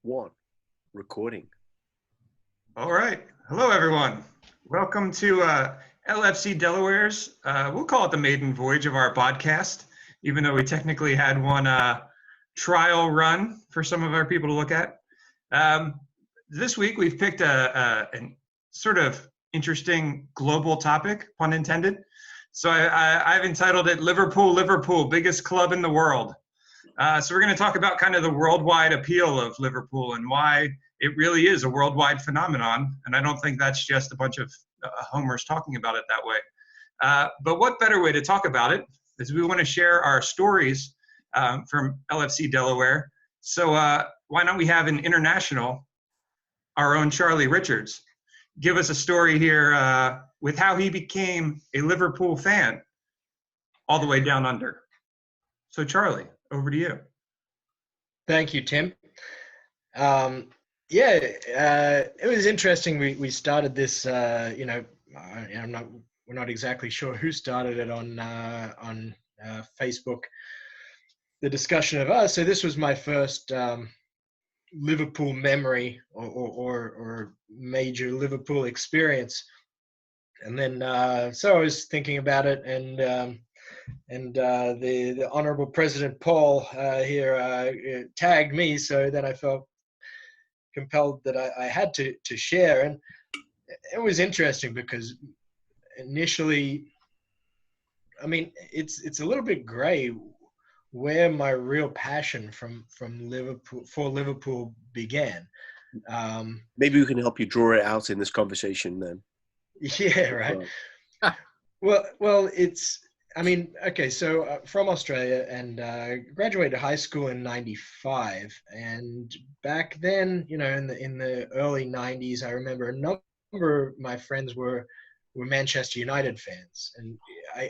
One, recording. All right. Hello, everyone. Welcome to LFC Delaware's, we'll call it the maiden voyage of our podcast, even though we technically had one trial run for some of our people to look at. This week, we've picked a sort of interesting global topic, pun intended. So I've entitled it Liverpool, biggest club in the world. So we're going to talk about kind of the worldwide appeal of Liverpool and why it really is a worldwide phenomenon. And I don't think that's just a bunch of homers talking about it that way. But what better way to talk about it is we want to share our stories from LFC Delaware. So why don't we have an international, our own Charlie Richards, give us a story here with how he became a Liverpool fan all the way down under. So Charlie, over to you. Thank you, Tim. It was interesting. We started this. We're not exactly sure who started it on Facebook. The discussion of us. So this was my first Liverpool memory or major Liverpool experience, and then so I was thinking about it and the Honourable President Paul here tagged me, so then I felt compelled that I had to share. And it was interesting because initially, I mean, it's a little bit grey where my real passion from Liverpool began. Maybe we can help you draw it out in this conversation then. Yeah, right. Well, it's. I mean, okay, so from Australia and graduated high school in '95, and back then, in the early '90s, I remember a number of my friends were Manchester United fans, and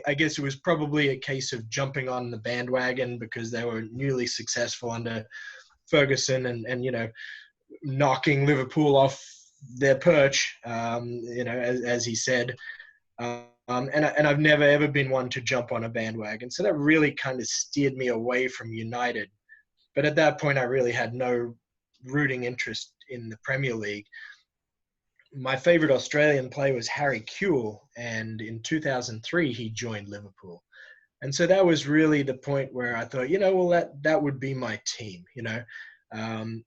I guess it was probably a case of jumping on the bandwagon because they were newly successful under Ferguson and knocking Liverpool off their perch, as he said. And I've never ever been one to jump on a bandwagon, so that really kind of steered me away from United. But at that point, I really had no rooting interest in the Premier League. My favourite Australian player was Harry Kewell, and in 2003 he joined Liverpool, and so that was really the point where I thought, that would be my team.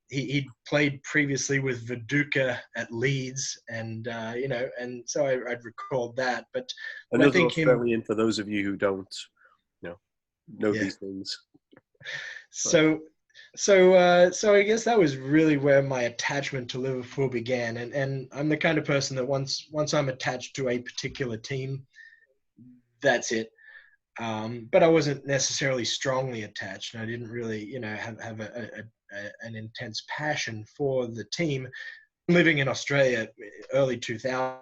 He'd played previously with Viduka at Leeds, and and so I'd recalled that. But I think Australian, for those of you who don't, know these things. So I guess that was really where my attachment to Liverpool began, and I'm the kind of person that once I'm attached to a particular team, that's it. But I wasn't necessarily strongly attached, and I didn't really, have an intense passion for the team. Living in Australia, early 2000s,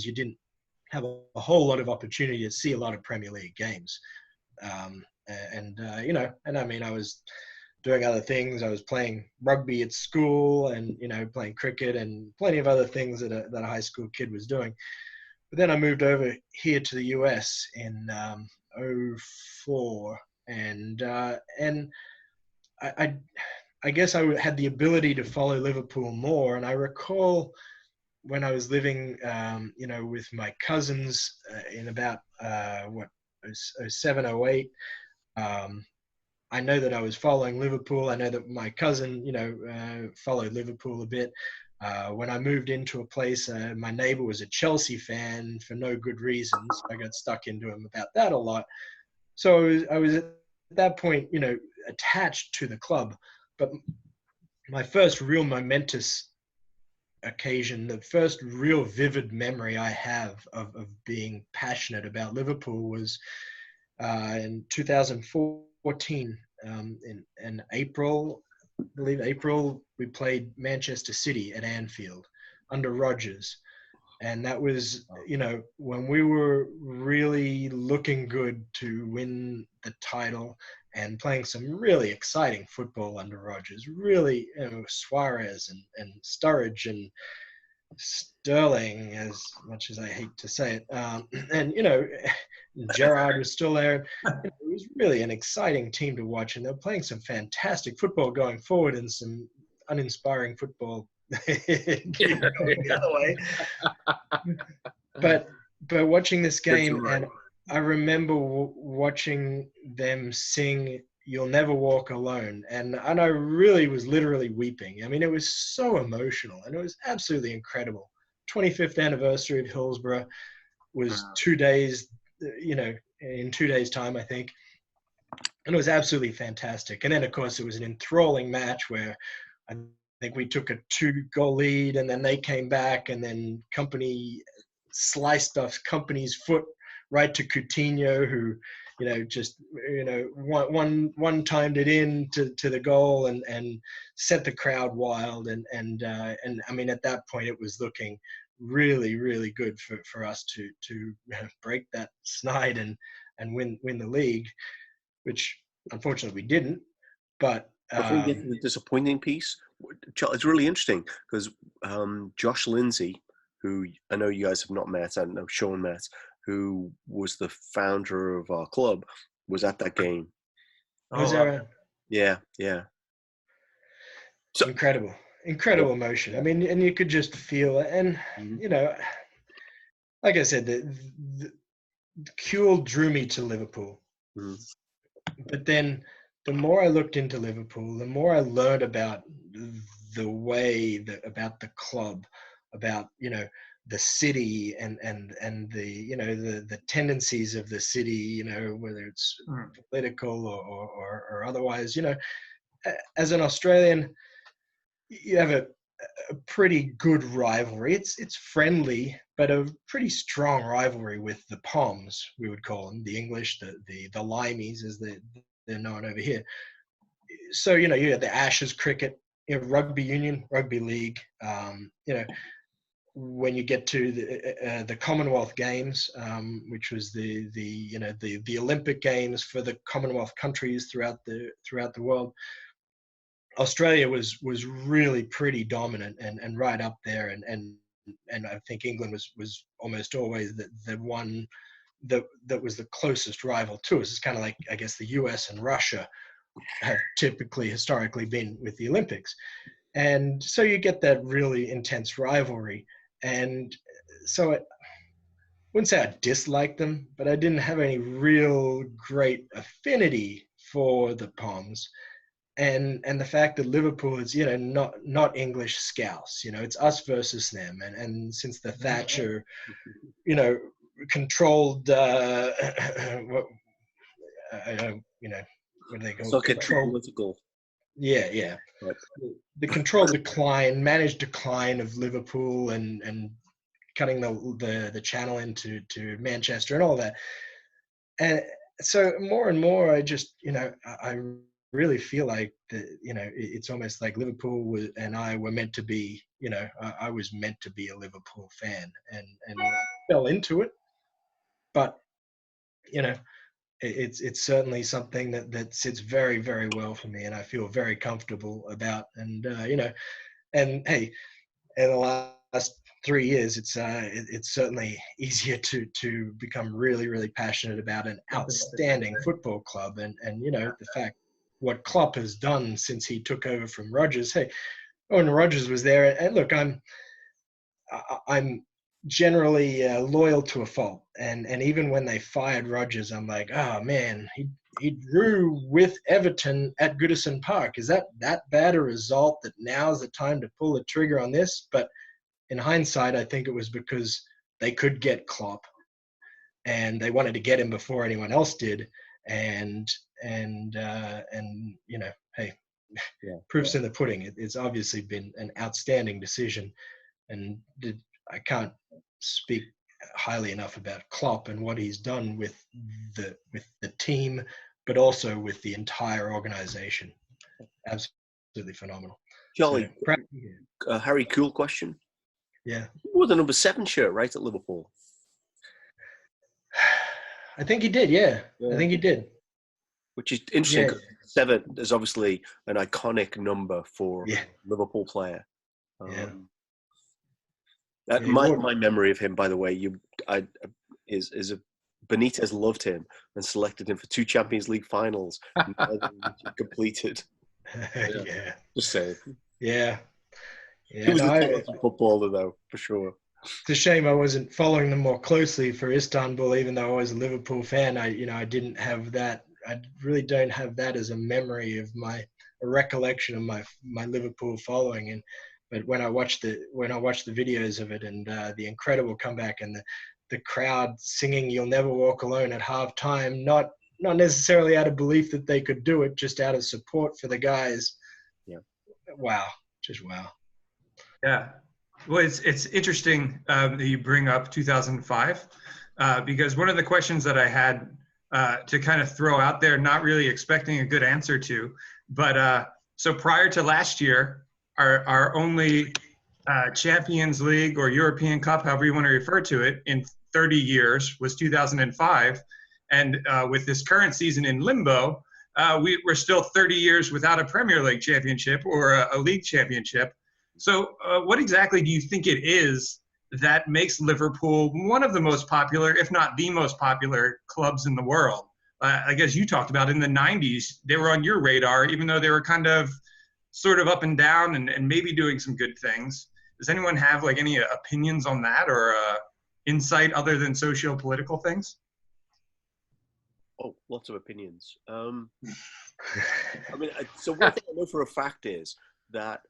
you didn't have a whole lot of opportunity to see a lot of Premier League games. And I mean, I was doing other things. I was playing rugby at school and, playing cricket and plenty of other things that a high school kid was doing. But then I moved over here to the US in 2004, and I guess I had the ability to follow Liverpool more. And I recall when I was living, with my cousins in about 07, 08, I know that I was following Liverpool. I know that my cousin, followed Liverpool a bit. When I moved into a place, my neighbor was a Chelsea fan for no good reasons. I got stuck into him about that a lot. So I was at that point, attached to the club. But my first real momentous occasion, the first real vivid memory I have of being passionate about Liverpool was in 2014, in April, I believe April, we played Manchester City at Anfield under Rodgers. And that was, when we were really looking good to win the title and playing some really exciting football under Rodgers. Really, Suarez and Sturridge and Sterling, as much as I hate to say it. And Gerrard was still there. It was really an exciting team to watch, and they were playing some fantastic football going forward and some uninspiring football keep going the other way. But watching this game, and I remember watching them sing "You'll Never Walk Alone," and I really was literally weeping. I mean, it was so emotional, and it was absolutely incredible. 25th anniversary of Hillsborough was 2 days, in 2 days' time, I think. And it was absolutely fantastic. And then, of course, it was an enthralling match where I think we took a 2-goal lead, and then they came back, and then Company sliced off Company's foot right to Coutinho, who, one timed it in to the goal and set the crowd wild. And I mean, at that point, it was looking really, really good for us to break that snide and win the league, which unfortunately we didn't. But before we get to the disappointing piece, it's really interesting because Josh Lindsay, who I know you guys have not met, I know Sean met, who was the founder of our club, was at that game. Yeah. So incredible emotion. I mean, and you could just feel it. And like I said, the Kuhl drew me to Liverpool. But then the more I looked into Liverpool, the more I learned about the way about the club, about the city and the tendencies of the city, whether it's political or otherwise. As an Australian, you have a pretty good rivalry. It's friendly, but a pretty strong rivalry with the Poms, we would call them, the English, the Limeys, as they're known over here. So you have the Ashes cricket, rugby union, rugby league. When you get to the Commonwealth Games, which was the Olympic Games for the Commonwealth countries throughout the world, Australia was really pretty dominant and right up there, and I think England was almost always the one that was the closest rival to us. It's kind of like, I guess, the US and Russia have historically been with the Olympics. And so you get that really intense rivalry. And so I wouldn't say I disliked them, but I didn't have any real great affinity for the Poms. And the fact that Liverpool is, not English Scouse, it's us versus them. And since the Thatcher, controlled, what do they call it? Political. Yeah. Right. The controlled decline, managed decline of Liverpool and cutting the channel into Manchester and all that. And so more and more, I just, I really feel like it's almost like Liverpool and I were meant to be, I was meant to be a Liverpool fan, and I fell into it. But, it's certainly something that sits very, very well for me, and I feel very comfortable about. And and hey, in the last 3 years, it's certainly easier to become really, really passionate about an outstanding football club, and the fact what Klopp has done since he took over from Rodgers. Hey, when Rodgers was there, and look, I'm generally loyal to a fault, and even when they fired Rodgers, I'm like, oh man, he drew with Everton at Goodison Park. Is that bad a result that now's the time to pull the trigger on this? But in hindsight, I think it was because they could get Klopp, and they wanted to get him before anyone else did, and hey, proof's in the pudding. It's obviously been an outstanding decision, and I can't speak highly enough about Klopp and what he's done with the team, but also with the entire organization. Absolutely phenomenal. Jolly. So, Harry Kuhl question. Yeah. He wore the number 7 shirt, right, at Liverpool? I think he did, yeah. I think he did. Which is interesting, because 7 is obviously an iconic number for a Liverpool player. My memory of him, by the way, is Benitez loved him and selected him for 2 Champions League finals, completed. Yeah. Just saying. Yeah. He Yeah. was No, a talented footballer, though, for sure. it's a shame I wasn't following them more closely for Istanbul, even though I was a Liverpool fan. I didn't have that. I really don't have that as a memory of a recollection of my Liverpool following. But when I watched the videos of it and the incredible comeback and the crowd singing "You'll Never Walk Alone" at halftime, not necessarily out of belief that they could do it, just out of support for the guys. Yeah. Wow. Just wow. Yeah. Well, it's interesting that you bring up 2005 because one of the questions that I had to kind of throw out there, not really expecting a good answer to, but so prior to last year, our only Champions League or European Cup, however you want to refer to it, in 30 years was 2005. And with this current season in limbo, we're still 30 years without a Premier League championship or a league championship. So what exactly do you think it is that makes Liverpool one of the most popular, if not the most popular clubs in the world? I guess you talked about in the 90s, they were on your radar, even though they were kind of sort of up and down and maybe doing some good things. Does anyone have like any opinions on that or insight other than socio-political things? Oh, lots of opinions. So one thing I know for a fact is that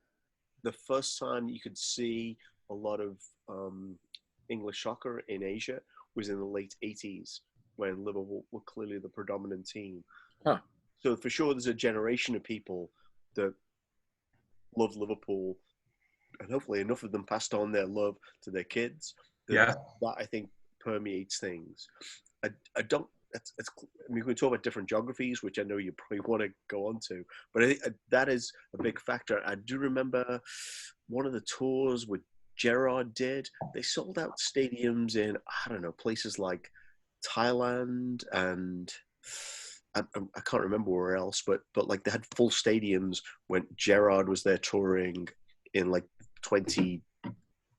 the first time you could see a lot of English soccer in Asia was in the late 80s when Liverpool were clearly the predominant team. Huh. So for sure there's a generation of people that love Liverpool, and hopefully enough of them passed on their love to their kids. That I think permeates things. I don't. We can talk about different geographies, which I know you probably want to go on to, but I think that is a big factor. I do remember one of the tours with Gerrard did. They sold out stadiums in, I don't know, places like Thailand and I can't remember where else, but like they had full stadiums when Gerrard was there touring in like 2012,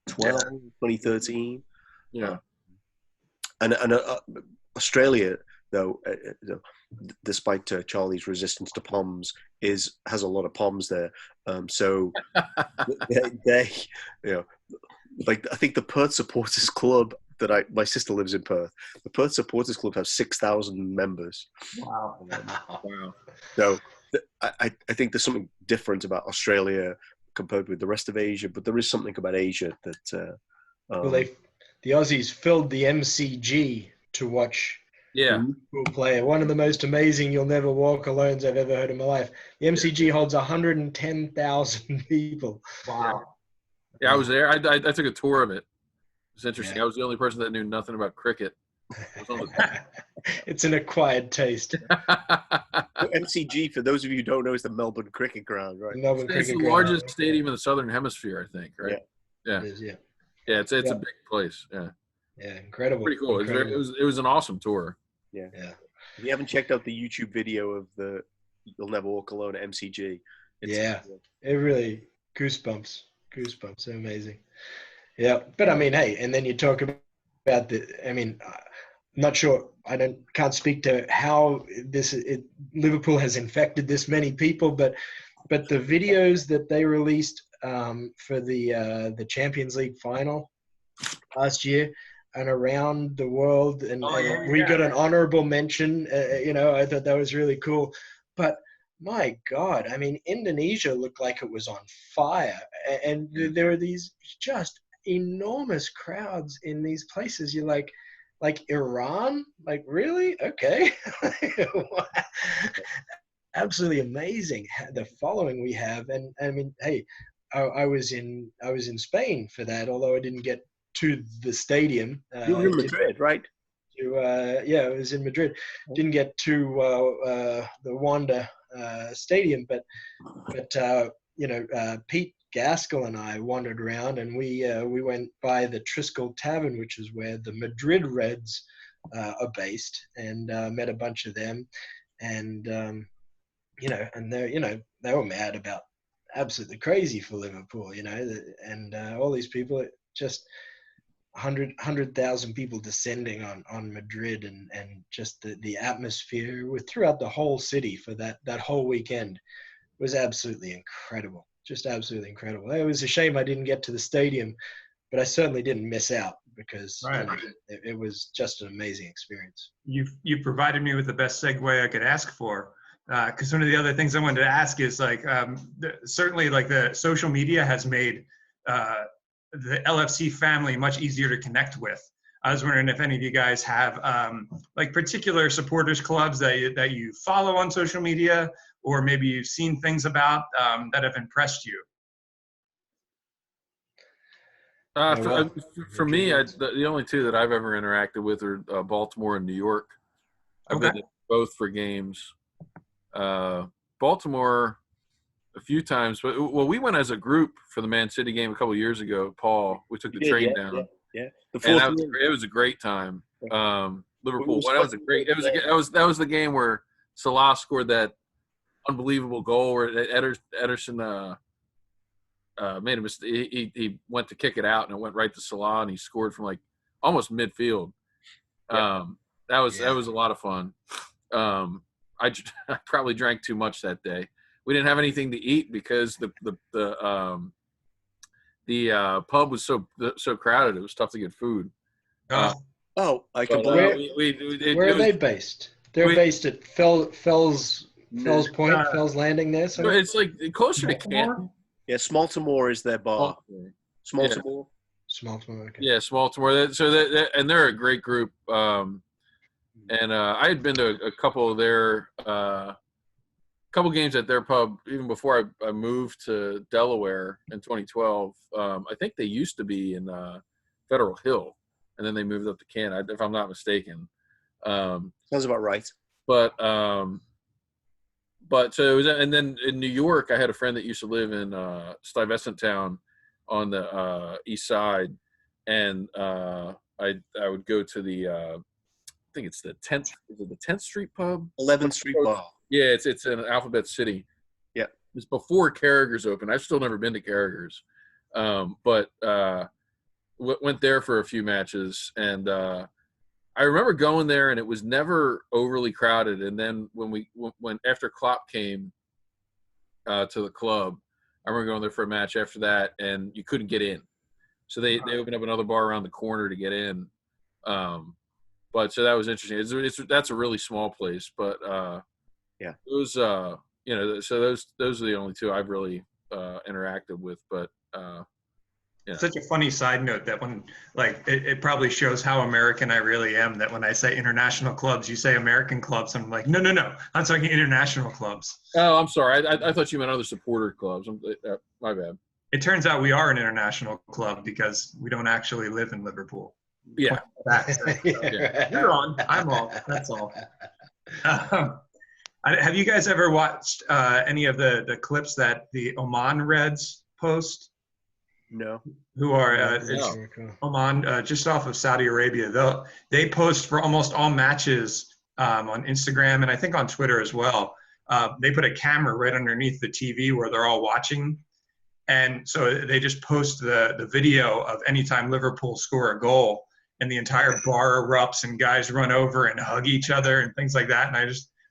2013. Yeah. And Australia, though, despite Charlie's resistance to POMs, has a lot of POMs there. So they, like I think the Perth Supporters Club my sister lives in Perth. The Perth Supporters Club has 6,000 members. Wow. Wow. So I think there's something different about Australia compared with the rest of Asia, but there is something about Asia that. The Aussies filled the MCG to watch Liverpool play. One of the most amazing "You'll Never Walk Alones" I've ever heard in my life. The MCG holds 110,000 people. Wow. Yeah, I was there. I took a tour of it. It's interesting. I was the only person that knew nothing about cricket. It's an acquired taste. MCG, for those of you who don't know, is the Melbourne Cricket Ground, right? It's the largest stadium in the Southern Hemisphere, I think, right? Yeah. It is, Yeah, it's a big place. Yeah. Yeah, incredible. Pretty cool. Incredible. It was an awesome tour. Yeah. If you haven't checked out the YouTube video of the "You'll Never Walk Alone" at MCG, it really goosebumps. So amazing. Yeah, but I mean, hey, and then you talk about I'm not sure. Can't speak to how Liverpool has infected this many people, but the videos that they released for the Champions League final last year and around the world, and we got an honorable mention. I thought that was really cool, but my God, I mean, Indonesia looked like it was on fire, and there are these just enormous crowds in these places. You're like Iran, like really? Okay. Absolutely amazing the following we have. And I mean, hey, I was in Spain for that, although I didn't get to the stadium. You were in Madrid, right? I was in Madrid. Didn't get to the Wanda stadium, but Pete Gaskell and I wandered around, and we went by the Triskel Tavern, which is where the Madrid Reds are based, and met a bunch of them, and and they were mad about, absolutely crazy for Liverpool, and all these people, just 100,000 people descending on Madrid, and just the atmosphere throughout the whole city for that whole weekend was absolutely incredible. just absolutely incredible. It was a shame I didn't get to the stadium, but I certainly didn't miss out because Right. it was just an amazing experience. You've provided me with the best segue I could ask for, because one of the other things I wanted to ask is like certainly like the social media has made the LFC family much easier to connect with. I was wondering if any of you guys have like particular supporters clubs that you follow on social media, or maybe you've seen things about that have impressed you. For me, the only two that I've ever interacted with are Baltimore and New York. I've been to both for games. Baltimore a few times, but we went as a group for the Man City game a couple of years ago. Paul, we took the train down. Yeah. It was a great time. Liverpool. That was a great. That was the game where Salah scored that unbelievable goal where Ederson made a mistake. He went to kick it out and it went right to Salah and he scored from like almost midfield. That was a lot of fun. I probably drank too much that day. We didn't have anything to eat because the pub was so crowded. It was tough to get food. I can believe. Where are they based? They're based at Fells Point, Fells Landing there. So it's like closer to Canton. Yeah, Smaltimore is their bar. Smaltimore. Smaltimore. Okay. Yeah, Smaltimore. And they're a great group. And I had been to a couple of their couple games at their pub even before I moved to Delaware in 2012. I think they used to be in Federal Hill, and then they moved up to Canton, if I'm not mistaken. Sounds about right. But so it was, and then in New York, I had a friend that used to live in Stuyvesant Town on the east side, and I would go to the I think it's the 10th. Is it the 10th Street pub? 11th Street bar. Yeah, it's in Alphabet City. Yeah, it's before Carragher's opened. I've still never been to Carragher's, but went there for a few matches, and I remember going there, and it was never overly crowded. And then when after Klopp came to the club, I remember going there for a match after that, and you couldn't get in, so they opened up another bar around the corner to get in. But so that was interesting. That's a really small place, but yeah, it was so those are the only two I've really interacted with. But yeah. Such a funny side note that when like it probably shows how American I really am, that when I say international clubs, you say American clubs. I'm like, no, I'm talking international clubs. Oh, I'm sorry. I thought you meant other supporter clubs. My bad. It turns out we are an international club because we don't actually live in Liverpool. Yeah. You're on. I'm off. That's all. Have you guys ever watched any of the clips that the Oman Reds post? No. Who are Oman, just off of Saudi Arabia. They post for almost all matches on Instagram and I think on Twitter as well. They put a camera right underneath the TV where they're all watching. And so they just post the video of anytime Liverpool score a goal and the entire bar erupts and guys run over and hug each other and things like that. And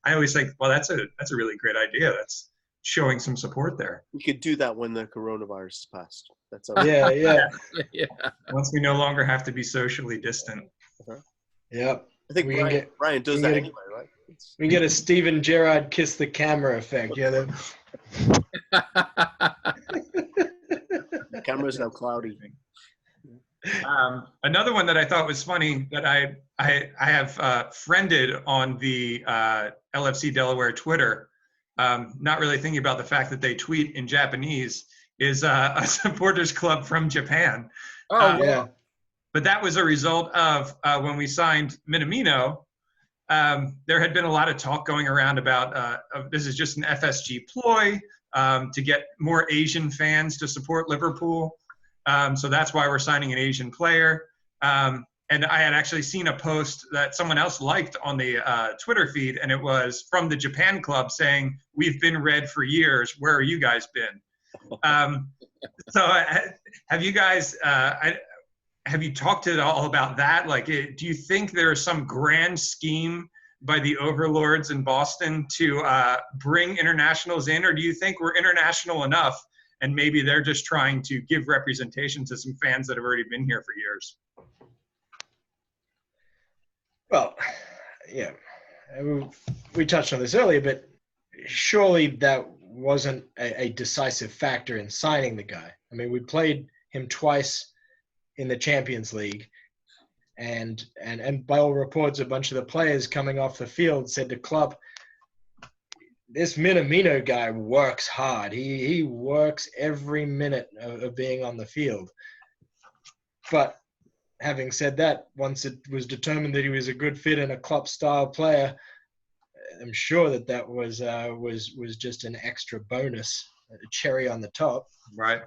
I always think, well, that's a really great idea. That's showing some support there. We could do that when the coronavirus is passed. That's yeah. Once we no longer have to be socially distant. Yep. I think Brian does that anyway, right? We get a Steven Gerrard kiss the camera effect. Yeah. The camera's now cloudy. Another one that I thought was funny that I have friended on the LFC Delaware Twitter, not really thinking about the fact that they tweet in Japanese, is a supporters club from Japan. Yeah. But that was a result of when we signed Minamino. There had been a lot of talk going around about this is just an FSG ploy to get more Asian fans to support Liverpool. So that's why we're signing an Asian player. And I had actually seen a post that someone else liked on the Twitter feed, and it was from the Japan club saying, "We've been red for years. Where are you guys been?" So have you guys, have you talked at all about that? Like, do you think there is some grand scheme by the overlords in Boston to bring internationals in, or do you think we're international enough and maybe they're just trying to give representation to some fans that have already been here for years. Well, yeah, we touched on this earlier, but surely that wasn't a decisive factor in signing the guy. I mean, we played him twice in the Champions League, and by all reports, a bunch of the players coming off the field said to Klopp, this Minamino guy works hard. He works every minute of being on the field. But having said that, once it was determined that he was a good fit and a Klopp-style player, I'm sure that was just an extra bonus, a cherry on the top. Right.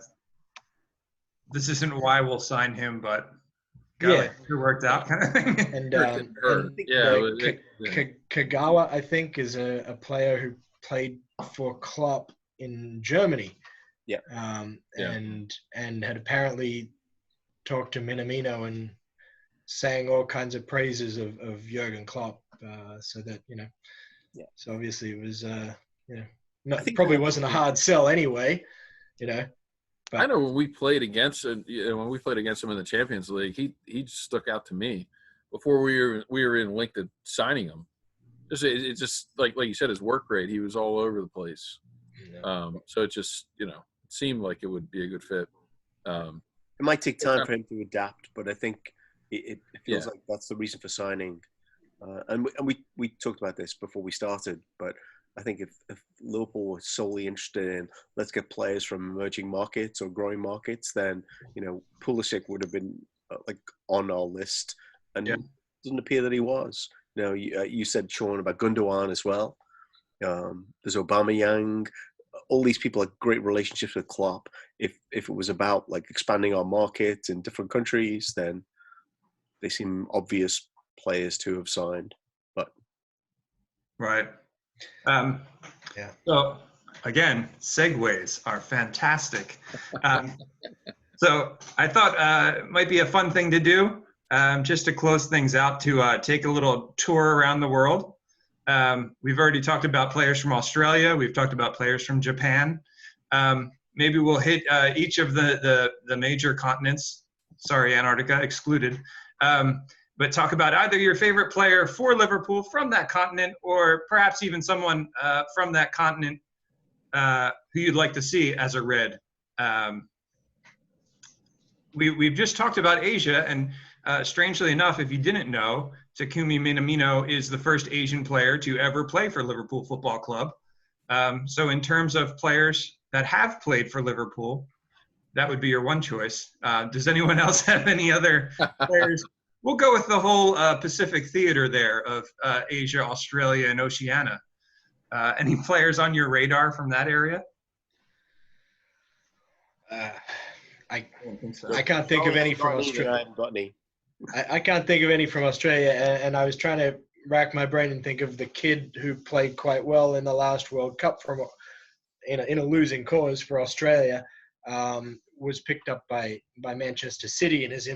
This isn't why we'll sign him, but it worked out kind of thing. And Kagawa, I think, is a player who played for Klopp in Germany. Yeah. And had apparently talked to Minamino and sang all kinds of praises of Jurgen Klopp. So that, so obviously it was, probably wasn't a hard sell anyway, But I know when we played against him in the Champions League, he stuck out to me before we were in link to signing him. It's just like you said, his work rate, he was all over the place. So it just it seemed like it would be a good fit. It might take time for him to adapt, but I think it feels like that's the reason for signing. And we talked about this before we started, but I think if Liverpool were solely interested in let's get players from emerging markets or growing markets, then Pulisic would have been on our list, and it doesn't appear that he was. You said, Sean, about Gundogan as well. There's Aubameyang. All these people have great relationships with Klopp. If it was about expanding our market in different countries, then they seem obvious players to have signed. But right. So again, segues are fantastic. So I thought it might be a fun thing to do, just to close things out, to take a little tour around the world. We've already talked about players from Australia. We've talked about players from Japan. Maybe we'll hit each of the major continents. Sorry, Antarctica excluded. But talk about either your favorite player for Liverpool from that continent, or perhaps even someone from that continent who you'd like to see as a Red. We've just talked about Asia, and strangely enough, if you didn't know, Takumi Minamino is the first Asian player to ever play for Liverpool Football Club. So in terms of players that have played for Liverpool, that would be your one choice. Does anyone else have any other players? We'll go with the whole Pacific theater there of Asia, Australia, and Oceania. Any players on your radar from that area? I can't think of any from Australia. I haven't got any. I can't think of any from Australia, and I was trying to rack my brain and think of the kid who played quite well in the last World Cup in a losing cause for Australia. Was picked up by Manchester City and is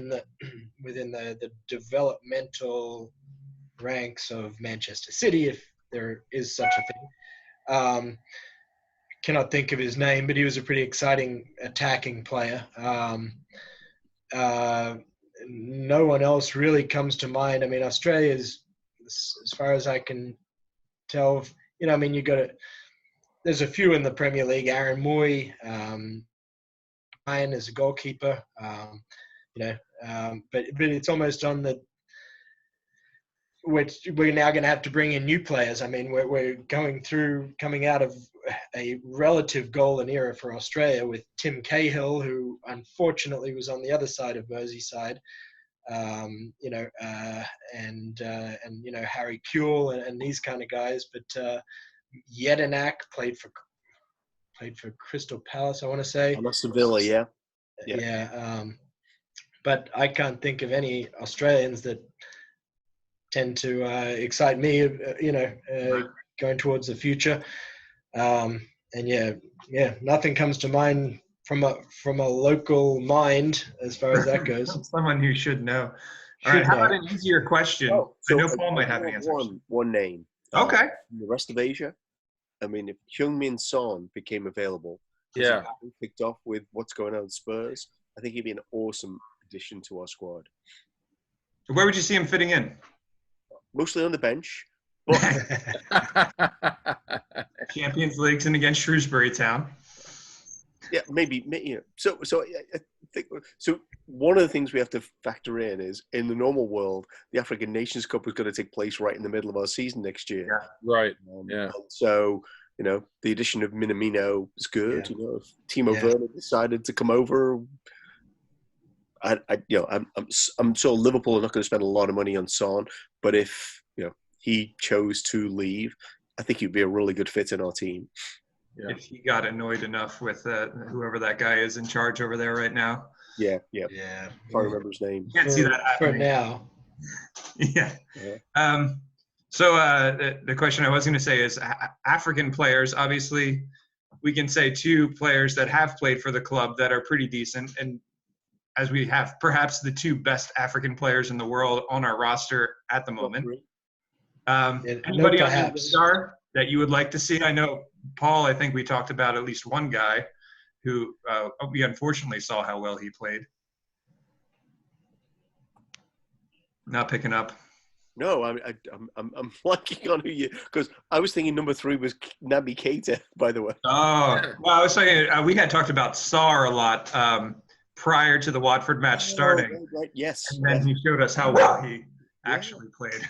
within the developmental ranks of Manchester City, if there is such a thing. Cannot think of his name, but he was a pretty exciting attacking player. No one else really comes to mind. I mean, Australia's, as far as I can tell, there's a few in the Premier League. Aaron Mooy, as a goalkeeper, but it's almost on the which we're now going to have to bring in new players. I mean, we're coming out of a relative golden era for Australia with Tim Cahill, who unfortunately was on the other side of Merseyside, and Harry Kewell and these kind of guys. But Jedinak played for Crystal Palace, I want to say. Sevilla, yeah. But I can't think of any Australians that tend to excite me, going towards the future. Nothing comes to mind from a local mind as far as that goes. Someone who should know. All right, how about an easier question? I know Paul might have an answer. One name. Okay. In the rest of Asia, I mean, if Heung-min Son became available, Yeah. He picked off with what's going on at Spurs. I think he'd be an awesome addition to our squad. Where would you see him fitting in? Mostly on the bench. But Champions Leagues and against Shrewsbury Town. yeah, maybe. So I think so. One of the things we have to factor in is, in the normal world, the African Nations Cup is going to take place right in the middle of our season next year. Yeah. Right. And so, the addition of Minamino is good. Yeah. If Timo Werner decided to come over, I'm sure Liverpool are not going to spend a lot of money on Son, but if he chose to leave, I think he'd be a really good fit in our team. Yeah. If he got annoyed enough with whoever that guy is in charge over there right now. Yeah. Yeah. If I remember his name. Can't see that For happening. now. Yeah. So the question I was going to say is African players. Obviously, we can say 2 players that have played for the club that are pretty decent, and as we have perhaps the 2 best African players in the world on our roster at the moment. Anybody on your radar that you would like to see? I know, Paul, I think we talked about at least one guy who we unfortunately saw how well he played. Not picking up. No, I'm blanking on who because I was thinking number 3 was Naby Keita, by the way. Oh, well, I was saying we had talked about Sarr a lot prior to the Watford match starting. Right. Yes. And then he showed us how well he actually played.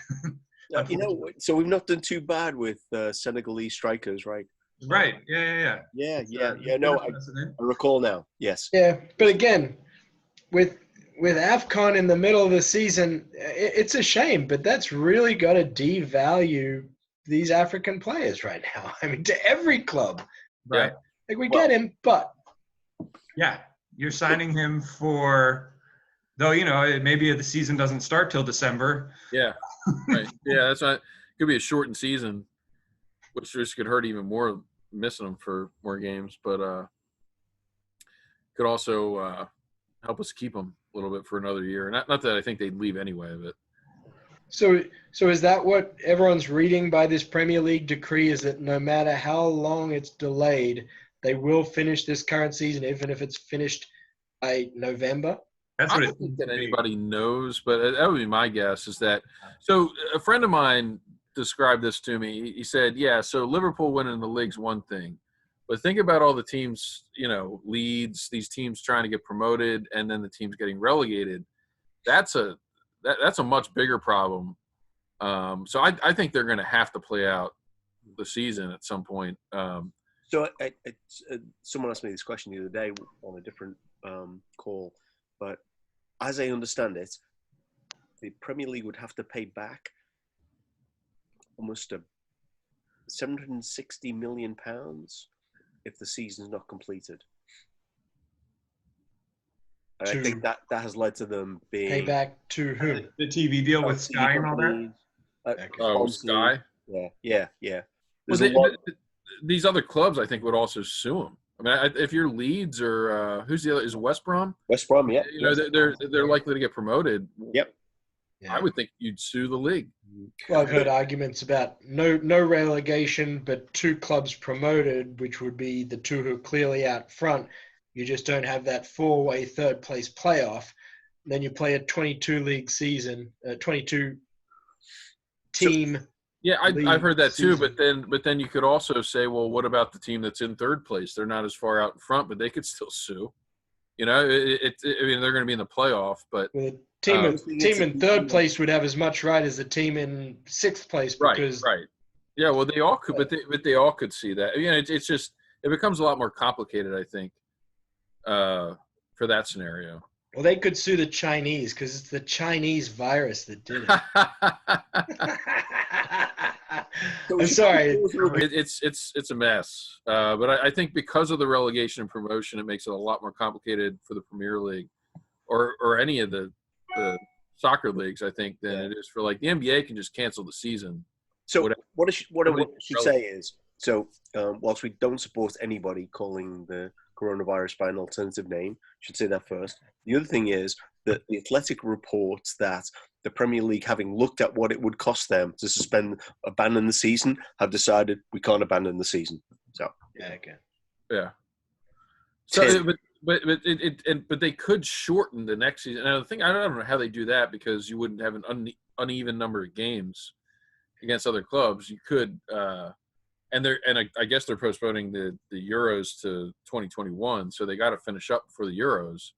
So we've not done too bad with Senegalese strikers, right? Right. Yeah. No, I recall now. Yes. Yeah, but again, with AFCON in the middle of the season, it's a shame, but that's really got to devalue these African players right now. I mean, to every club. Right. Like, we get him, but. Yeah, you're signing him for, though, maybe the season doesn't start till December. Yeah. Right. Yeah, that's not. Could be a shortened season, which just could hurt even more, missing them for more games. But could also help us keep them a little bit for another year. Not that I think they'd leave anyway, but. So is that what everyone's reading by this Premier League decree? Is that no matter how long it's delayed, they will finish this current season, even if it's finished by November? That's what I don't think that anybody knows, but that would be my guess. Is that so? A friend of mine described this to me. He said, "Yeah, so Liverpool winning the league's one thing, but think about all the teams, Leeds, these teams trying to get promoted, and then the teams getting relegated. That's a much bigger problem. So I think they're going to have to play out the season at some point." So someone asked me this question the other day on a different call, but as I understand it, the Premier League would have to pay back almost £760 million if the season's not completed. And I think that has led to them being... Pay back to who? The TV deal with Sky and all that? Sky? Yeah. Well, these other clubs, I think, would also sue them. I mean, if you're Leeds or who's the other? Is West Brom? West Brom, yeah. They're likely to get promoted. Yep. Yeah. I would think you'd sue the league. Well, I've heard arguments about no relegation, but 2 clubs promoted, which would be the 2 who are clearly out front. You just don't have that 4-way third place playoff. Then you play a 22 league season, 22 team. Yeah, I've heard that too. season. But then you could also say, well, what about the team that's in third place? They're not as far out in front, but they could still sue. I mean, they're going to be in the playoff, but The team in third place would have as much right as the team in 6th place because right. Yeah, well, they all could, but they all could see that. It's just it becomes a lot more complicated, I think, for that scenario. Well, they could sue the Chinese because it's the Chinese virus that did it. I'm sorry. It's a mess. But I think because of the relegation and promotion, it makes it a lot more complicated for the Premier League or any of the soccer leagues, I think, than it is for the NBA can just cancel the season. So what I should say is, whilst we don't support anybody calling the coronavirus by an alternative name, should say that first. The other thing is that the Athletic reports that the Premier League, having looked at what it would cost them to abandon the season, have decided we can't abandon the season. So yeah, okay. Yeah. So, but they could shorten the next season. And the thing, I don't know how they do that because you wouldn't have an uneven number of games against other clubs. You could, I guess they're postponing the Euros to 2021, so they got to finish up before the Euros.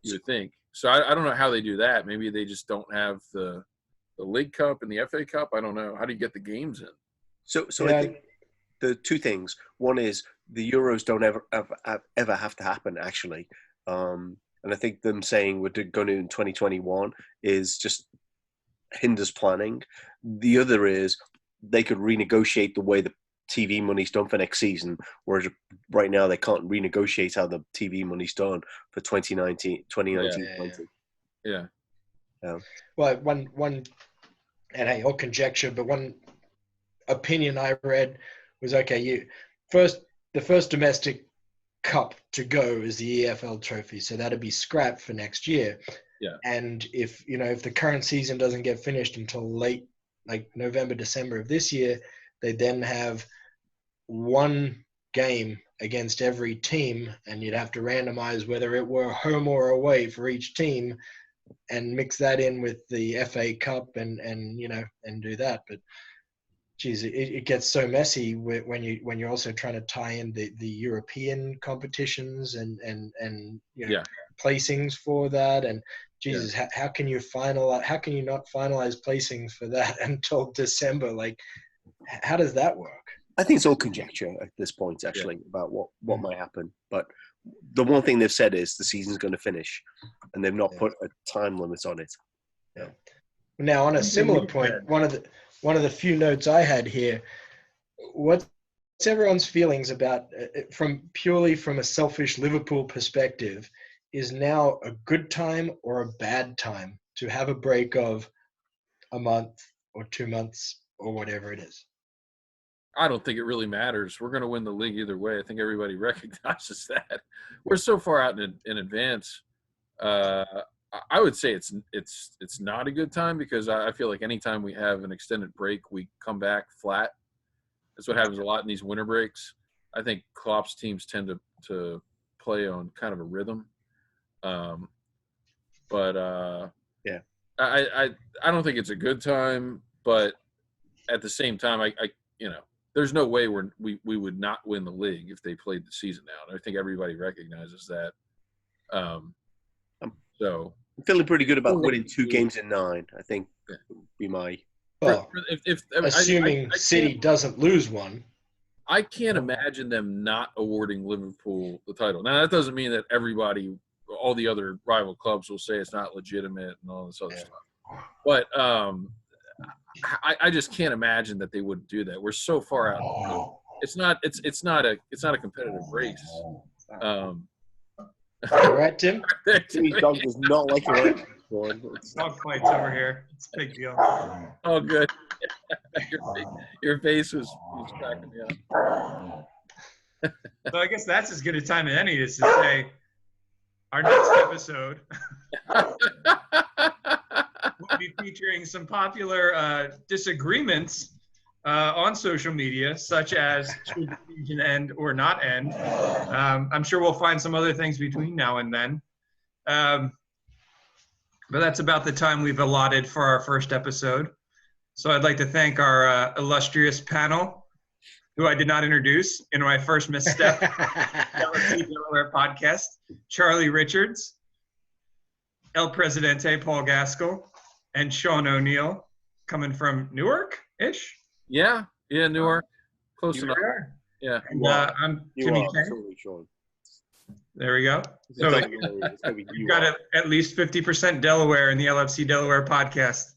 You would think. So I don't know how they do that. Maybe they just don't have the League Cup and the FA Cup. I don't know. How do you get the games in? So I think the two things. One is the Euros don't ever have to happen, actually. And I think them saying we're going to in 2021 is just hinders planning. The other is they could renegotiate the way the TV money's done for next season, whereas right now they can't renegotiate how the TV money's done for 2019. Yeah. Well, one, and hey, all conjecture, but one opinion I read was, okay, the first domestic cup to go is the EFL trophy, so that'd be scrapped for next year. Yeah. And if the current season doesn't get finished until late, like November, December of this year, they then have one game against every team, and you'd have to randomize whether it were home or away for each team, and mix that in with the FA Cup and do that. But geez, it gets so messy when you're also trying to tie in the European competitions and placings for that. And Jesus, how can you not finalize placings for that until December? Like, how does that work? I think it's all conjecture at this point, actually, about what might happen. But the one thing they've said is the season's going to finish, and they've not put a time limit on it. Yeah. Now, on a similar point, one of the few notes I had here, what's everyone's feelings about, from a selfish Liverpool perspective, is now a good time or a bad time to have a break of a month or 2 months or whatever it is? I don't think it really matters. We're going to win the league either way. I think everybody recognizes that. We're so far out in advance. I would say it's not a good time, because I feel like anytime we have an extended break, we come back flat. That's what happens a lot in these winter breaks. I think Klopp's teams tend to play on kind of a rhythm. I don't think it's a good time, but at the same time, there's no way we would not win the league if they played the season out. I think everybody recognizes that. So I'm feeling pretty good about winning 2 games in 9. I think would be my. Well, assuming City doesn't lose one. I can't imagine them not awarding Liverpool the title. Now, that doesn't mean that all the other rival clubs will say it's not legitimate and all this other stuff. But I just can't imagine that they wouldn't do that. We're so far out. It's not a competitive race. All right, Tim. Timmy's dog does not like it. Dog fights over here. It's a big deal. Oh, good. Your face was cracking me up. So I guess that's as good a time as any is to say our next episode will be featuring some popular disagreements on social media, such as should the season end or not end. I'm sure we'll find some other things between now and then. But that's about the time we've allotted for our first episode. So I'd like to thank our illustrious panel, who I did not introduce in my first misstep, LFC DelawarePodcast, Charlie Richards, El Presidente Paul Gaskell, and Sean O'Neill, coming from Newark-ish? Yeah, Newark. Close enough. Yeah. And I'm Timmy K. There we go. So you've got at least 50% Delaware in the LFC Delaware podcast.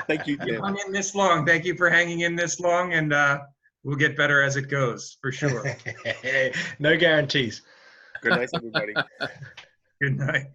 Thank you, Tim. Hung in this long. Thank you for hanging in this long, and we'll get better as it goes, for sure. No guarantees. Good night, everybody. Good night.